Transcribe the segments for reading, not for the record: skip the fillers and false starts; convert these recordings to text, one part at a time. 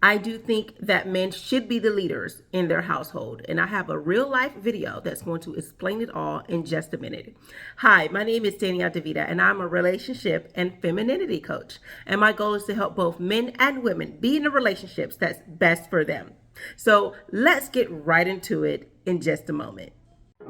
I do think that men should be the leaders in their household. And I have a real life video that's going to explain it all in just a minute. Hi, my name is Danielle DeVita, and I'm a relationship and femininity coach. And my goal is to help both men and women be in the relationships that's best for them. So let's get right into it in just a moment.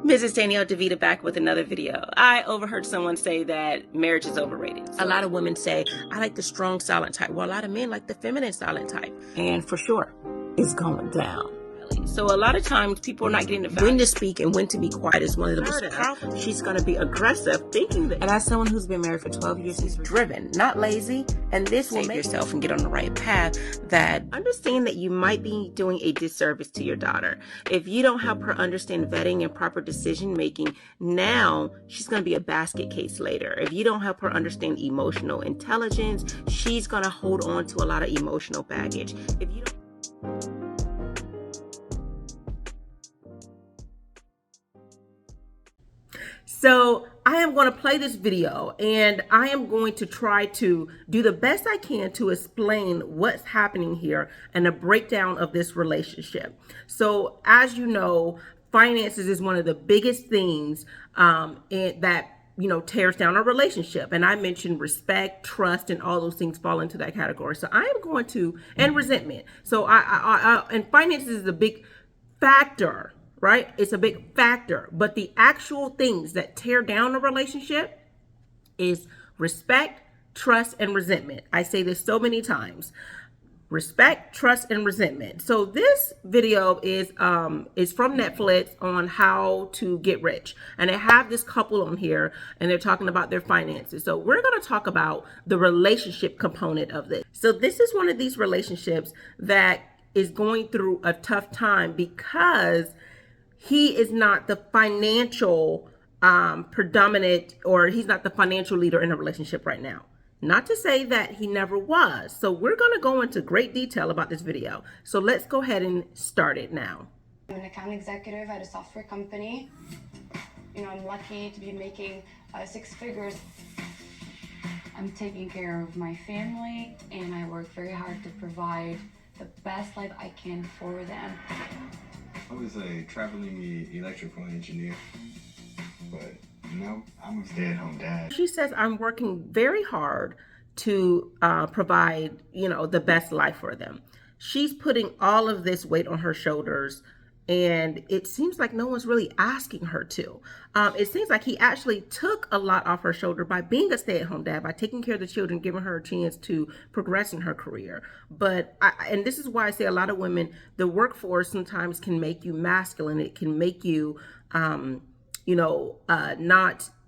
Mrs. Danielle DeVita back with another video. I overheard someone say that marriage is overrated. A lot of women say, I like the strong silent type. Well, a lot of men like the feminine silent type. And for sure, it's going down. So a lot of times people are not getting the value. When to speak and when to be quiet is one of the most powerful. She's going to be aggressive, thinking that. And as someone who's been married for 12 years, she's driven, not lazy. And this will make yourself and get on the right path. That understand that you might be doing a disservice to your daughter if you don't help her understand vetting and proper decision making. Now she's going to be a basket case later. If you don't help her understand emotional intelligence, she's going to hold on to a lot of emotional baggage. If you don't. So I am going to play this video and I am going to try to do the best I can to explain what's happening here and a breakdown of this relationship. So as you know, finances is one of the biggest things that tears down a relationship. And I mentioned respect, trust, and all those things fall into that category. So I am going to, and resentment. So and finances is a big factor, right? It's a big factor, but the actual things that tear down a relationship is respect, trust, and resentment. I say this so many times. Respect, trust, and resentment. So this video is from Netflix on how to get rich. And they have this couple on here and they're talking about their finances. So we're going to talk about the relationship component of this. So this is one of these relationships that is going through a tough time because he is not the financial predominant, or he's not the financial leader in a relationship right now. Not to say that he never was. So we're going to go into great detail about this video. So let's go ahead and start it now. I'm an account executive at a software company. I'm lucky to be making 6 figures. I'm taking care of my family and I work very hard to provide the best life I can for them. I was a traveling electrical engineer, but now I'm a stay-at-home dad. She says, I'm working very hard to provide, the best life for them. She's putting all of this weight on her shoulders, and it seems like no one's really asking her to. It seems like he actually took a lot off her shoulder by being a stay-at-home dad, by taking care of the children, giving her a chance to progress in her career. And this is why I say a lot of women, the workforce sometimes can make you masculine. It can make you, not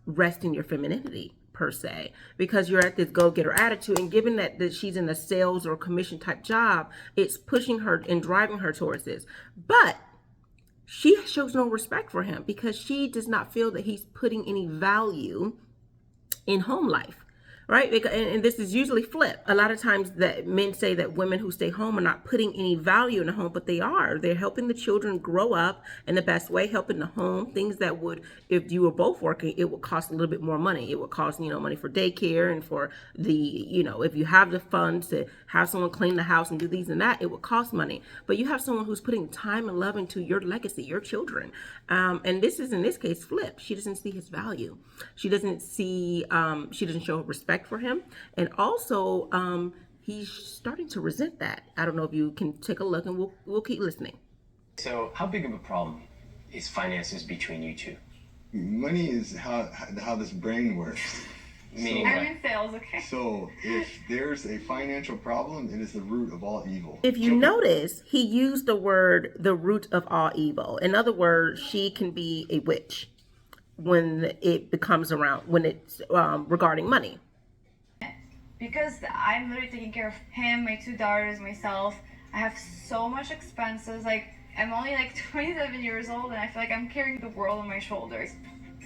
rest in your femininity per se, because you're at this go-getter attitude. And given that she's in a sales or commission type job, it's pushing her and driving her towards this. But she shows no respect for him because she does not feel that he's putting any value in home life, right? And this is usually flipped. A lot of times that men say that women who stay home are not putting any value in the home, but they are. They're helping the children grow up in the best way, helping the home, things that would, if you were both working, it would cost a little bit more money. It would cost, money for daycare and for the, if you have the funds to have someone clean the house and do these and that, it would cost money. But you have someone who's putting time and love into your legacy, your children. And this is, in this case, flip. She doesn't see his value. She doesn't show respect for him. And also, he's starting to resent that. I don't know if you can take a look, and we'll keep listening. So how big of a problem is finances between you two? Money is how this brain works. Meaning I'm in sales, okay? So if there's a financial problem, it is the root of all evil. If you notice, he used the word, the root of all evil. In other words, she can be a witch when it becomes around, when it's regarding money. Because I'm literally taking care of him, my 2 daughters, myself. I have so much expenses. I'm only 27 years old and I feel like I'm carrying the world on my shoulders.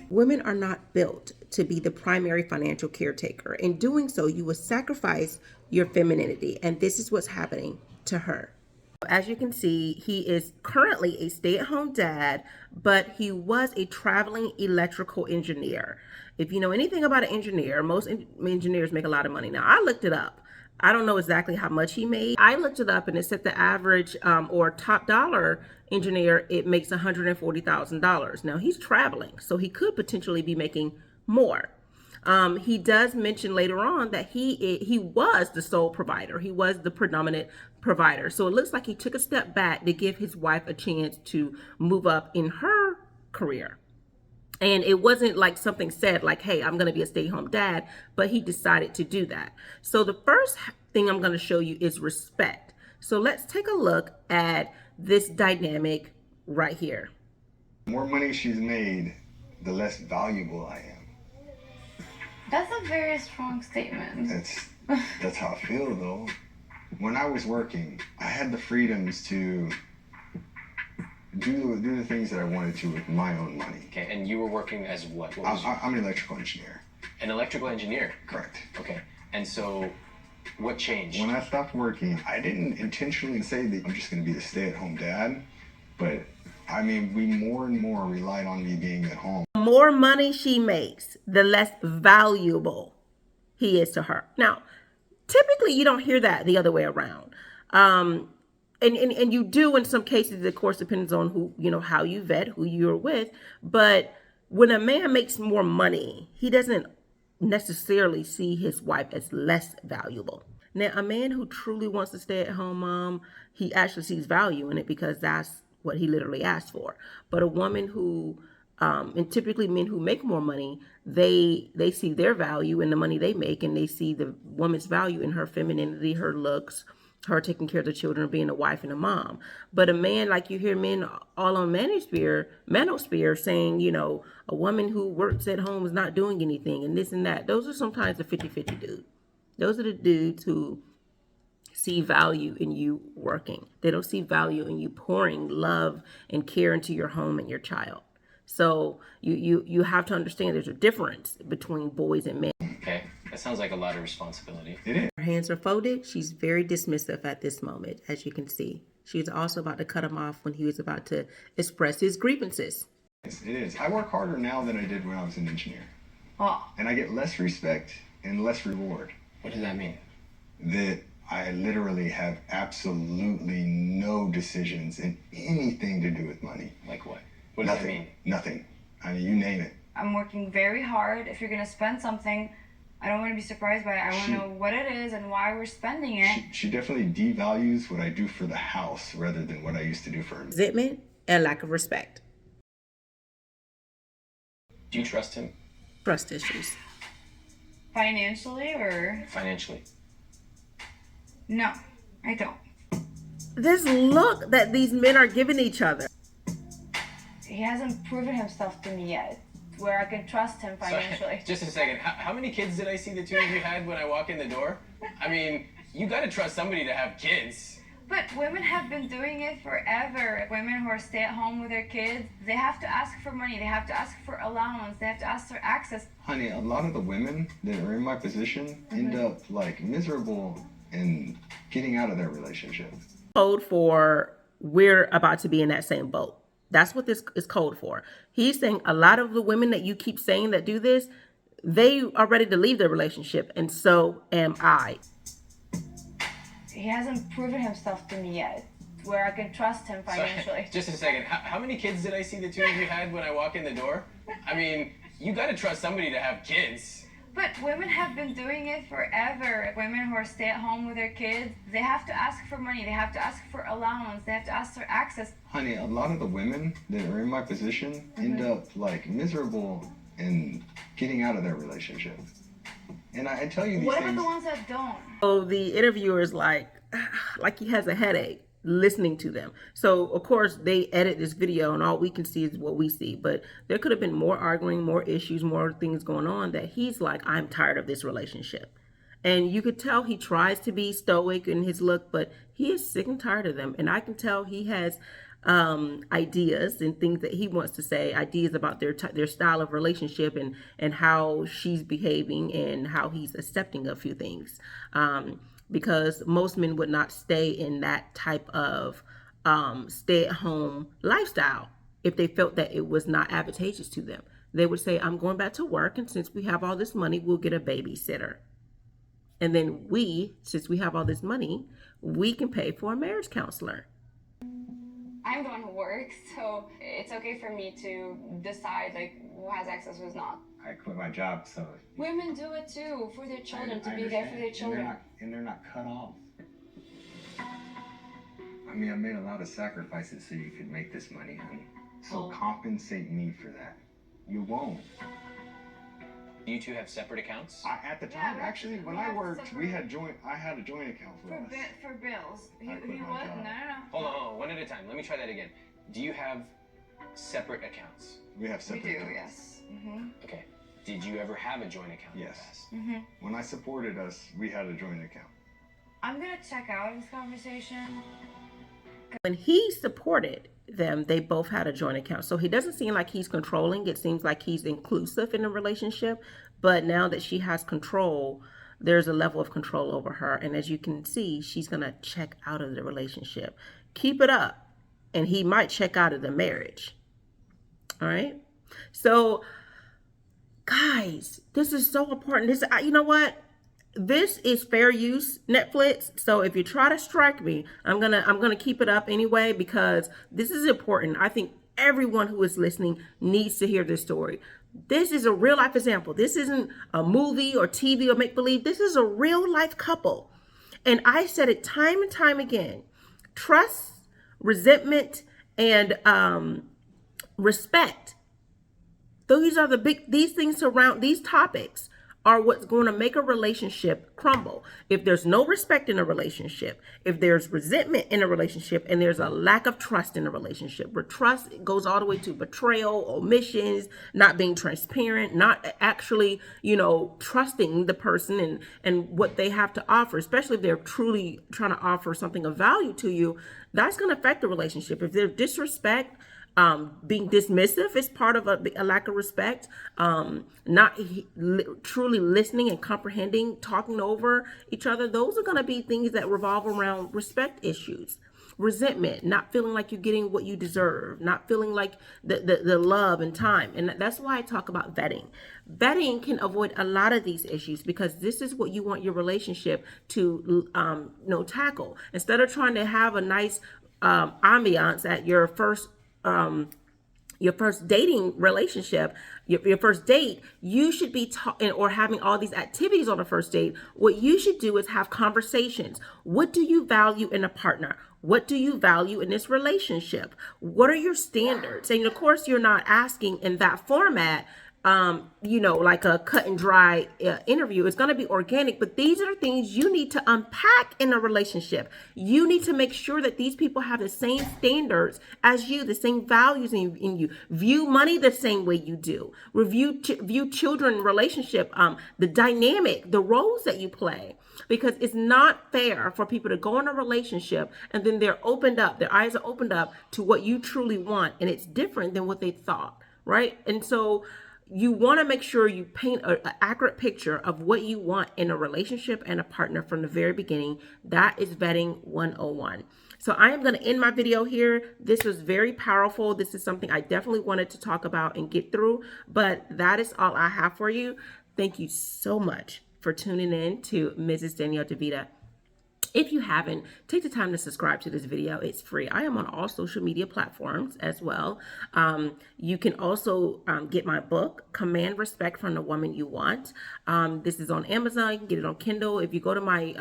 Women are not built to be the primary financial caretaker. In doing so, you will sacrifice your femininity, and this is what's happening to her. As you can see, he is currently a stay-at-home dad, but he was a traveling electrical engineer. If you know anything about an engineer, most engineers make a lot of money. Now, I looked it up. I don't know exactly how much he made. I looked it up and it said the average or top dollar engineer, it makes $140,000. Now he's traveling, so he could potentially be making more. He does mention later on that he was the sole provider. He was the predominant provider. So it looks like he took a step back to give his wife a chance to move up in her career. And it wasn't like something said like, hey, I'm going to be a stay-at-home dad, but he decided to do that. So the first thing I'm going to show you is respect. So let's take a look at this dynamic right here. The more money she's made, the less valuable I am. That's a very strong statement. That's how I feel though. When I was working, I had the freedoms to do the things that I wanted to with my own money. Okay, and you were working as what? What was I'm an electrical engineer. an electrical engineer? Correct. Okay, and so what changed? When I stopped working, I didn't intentionally say that I'm just going to be the stay-at-home dad, but I mean, we more and more relied on me being at home. The more money she makes, the less valuable he is to her. Now, typically you don't hear that the other way around. And you do in some cases, of course, depends on who, how you vet, who you're with. But when a man makes more money, he doesn't necessarily see his wife as less valuable. Now, a man who truly wants to stay at home mom, he actually sees value in it because that's what he literally asked for. But a woman who, and typically men who make more money, they see their value in the money they make, and they see the woman's value in her femininity, her looks, her taking care of the children, being a wife and a mom. But a man, like you hear men all on manosphere saying, a woman who works at home is not doing anything and this and that. Those are sometimes the 50-50 dudes. Those are the dudes who see value in you working. They don't see value in you pouring love and care into your home and your child. So you have to understand there's a difference between boys and men. Okay, that sounds like a lot of responsibility. It is. Her hands are folded. She's very dismissive at this moment, as you can see. She's also about to cut him off when he was about to express his grievances. It is. I work harder now than I did when I was an engineer. Well, And I get less respect and less reward. What does that mean? That I literally have absolutely no decisions in anything to do with money. Like what? What does that mean? Nothing. I mean, you name it. I'm working very hard. If you're gonna spend something, I don't want to be surprised by it. I want to know what it is and why we're spending it. She definitely devalues what I do for the house rather than what I used to do for her. Resentment and lack of respect. Do you trust him Trust issues. Financially or financially? no, I don't. This look that these men are giving each other. He hasn't proven himself to me yet, where I can trust him financially. Sorry, just a second. How many kids did I see the two of you had when I walk in the door? I mean, you got to trust somebody to have kids. But women have been doing it forever. Women who are stay at home with their kids, they have to ask for money. They have to ask for allowance. They have to ask for access. Honey, a lot of the women that are in my position end up like miserable and getting out of their relationship. Code for we're about to be in that same boat. That's what this is code for. He's saying a lot of the women that you keep saying that do this, they are ready to leave their relationship, and so am I. He hasn't proven himself to me yet, where I can trust him financially. Sorry, just a second. How many kids did I see the two of you had when I walk in the door? I mean, you got to trust somebody to have kids. But women have been doing it forever. Women who are stay at home with their kids, they have to ask for money. They have to ask for allowance. They have to ask for access. Honey, a lot of the women that are in my position end up like miserable and getting out of their relationship. And I tell you these What about things. the ones that don't? So the interviewer is like he has a headache listening to them. So of course they edit this video and all we can see is what we see, but there could have been more arguing, more issues, more things going on that he's like, I'm tired of this relationship. And you could tell he tries to be stoic in his look, but he is sick and tired of them. And I can tell he has ideas and things that he wants to say, ideas about their style of relationship and how she's behaving and how he's accepting a few things. Because most men would not stay in that type of stay-at-home lifestyle if they felt that it was not advantageous to them. They would say, I'm going back to work, and since we have all this money, we'll get a babysitter. And then we, since we have all this money, we can pay for a marriage counselor. I'm the one who works, so it's okay for me to decide like who has access, who's not. I quit my job, so Women do it too for their children, to I be there for understand. their children. And they're not cut off. I mean, I made a lot of sacrifices so you could make this money, honey. So Oh. compensate me for that. You won't. You two have separate accounts? At the Yeah, time, actually, when we I have worked, separate- I had a joint account for us. For bills. I quit my what? job. No. Hold on, one at a time. Let me try that again. Do you have separate accounts? We have We separate do, accounts. yes. Mm-hmm. Okay. Did you ever have a joint account? Yes. In the past? When I supported us, we had a joint account. I'm gonna check out of this conversation. When he supported them, they both had a joint account. So he doesn't seem like he's controlling. It seems like he's inclusive in the relationship. But now that she has control, there's a level of control over her. And as you can see, she's going to check out of the relationship. Keep it up, and he might check out of the marriage. All right. So, guys, this is so important. You know what? This is fair use, Netflix. So if you try to strike me, I'm gonna keep it up anyway, because this is important. I think everyone who is listening needs to hear this story. This is a real life example. This isn't a movie or TV or make believe. This is a real life couple. And I said it time and time again. Trust, resentment, and respect. These things surround these topics are what's going to make a relationship crumble. If there's no respect in a relationship, if there's resentment in a relationship, and there's a lack of trust in a relationship, where trust goes all the way to betrayal, omissions, not being transparent, not actually, trusting the person and what they have to offer, especially if they're truly trying to offer something of value to you, that's going to affect the relationship. If there's disrespect, being dismissive is part of a lack of respect. Not truly listening and comprehending, talking over each other. Those are going to be things that revolve around respect issues. Resentment, not feeling like you're getting what you deserve, not feeling like the love and time. And that's why I talk about vetting. Vetting can avoid a lot of these issues, because this is what you want your relationship to tackle. Instead of trying to have a nice ambiance at your first dating relationship, your first date, you should be or having all these activities on the first date. What you should do is have conversations. What do you value in a partner? What do you value in this relationship? What are your standards? And of course, you're not asking in that format, like a cut and dry interview. It's going to be organic, but these are the things you need to unpack in a relationship. You need to make sure that these people have the same standards as you, the same values in you, view money the same way you do, view children relationship, the dynamic, the roles that you play. Because it's not fair for people to go in a relationship and then their eyes are opened up to what you truly want, and it's different than what they thought, right? And so you want to make sure you paint an accurate picture of what you want in a relationship and a partner from the very beginning. That is vetting 101. So I am going to end my video here. This was very powerful. This is something I definitely wanted to talk about and get through, but that is all I have for you. Thank you so much for tuning in to Mrs. Danielle DeVita. If you haven't, take the time to subscribe to this video. It's free. I am on all social media platforms as well. You can also get my book, Command Respect from the Woman You Want. This is on Amazon. You can get it on Kindle. If you go to my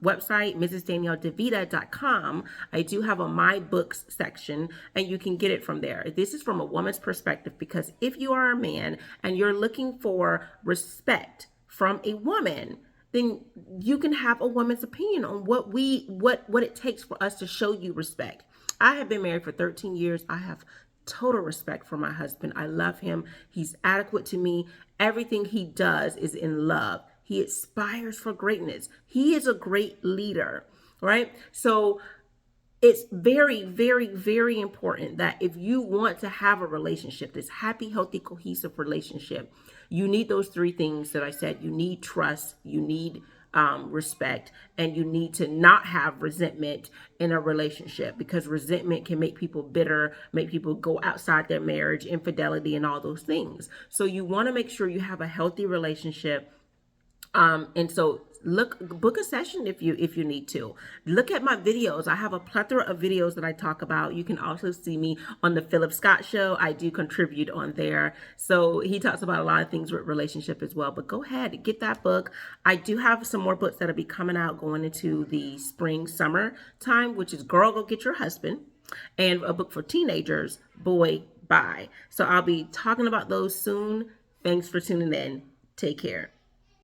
website, mrsdanielledevita.com, I do have a My Books section, and you can get it from there. This is from a woman's perspective, because if you are a man and you're looking for respect from a woman, then you can have a woman's opinion on what it takes for us to show you respect. I have been married for 13 years. I have total respect for my husband. I love him. He's adequate to me. Everything he does is in love. He aspires for greatness. He is a great leader, right? So it's very, very, very important that if you want to have a relationship, this happy, healthy, cohesive relationship, you need those three things that I said. You need trust, you need respect, and you need to not have resentment in a relationship, because resentment can make people bitter, make people go outside their marriage, infidelity, and all those things. So you want to make sure you have a healthy relationship. And so book a session if you need to. Look at my videos. I have a plethora of videos that I talk about. You can also see me on the Philip Scott Show. I do contribute on there. So he talks about a lot of things with relationship as well. But go ahead, get that book. I do have some more books that'll be coming out going into the spring, summer time, which is Girl, Go Get Your Husband, and a book for teenagers, Boy, Bye. So I'll be talking about those soon. Thanks for tuning in. Take care.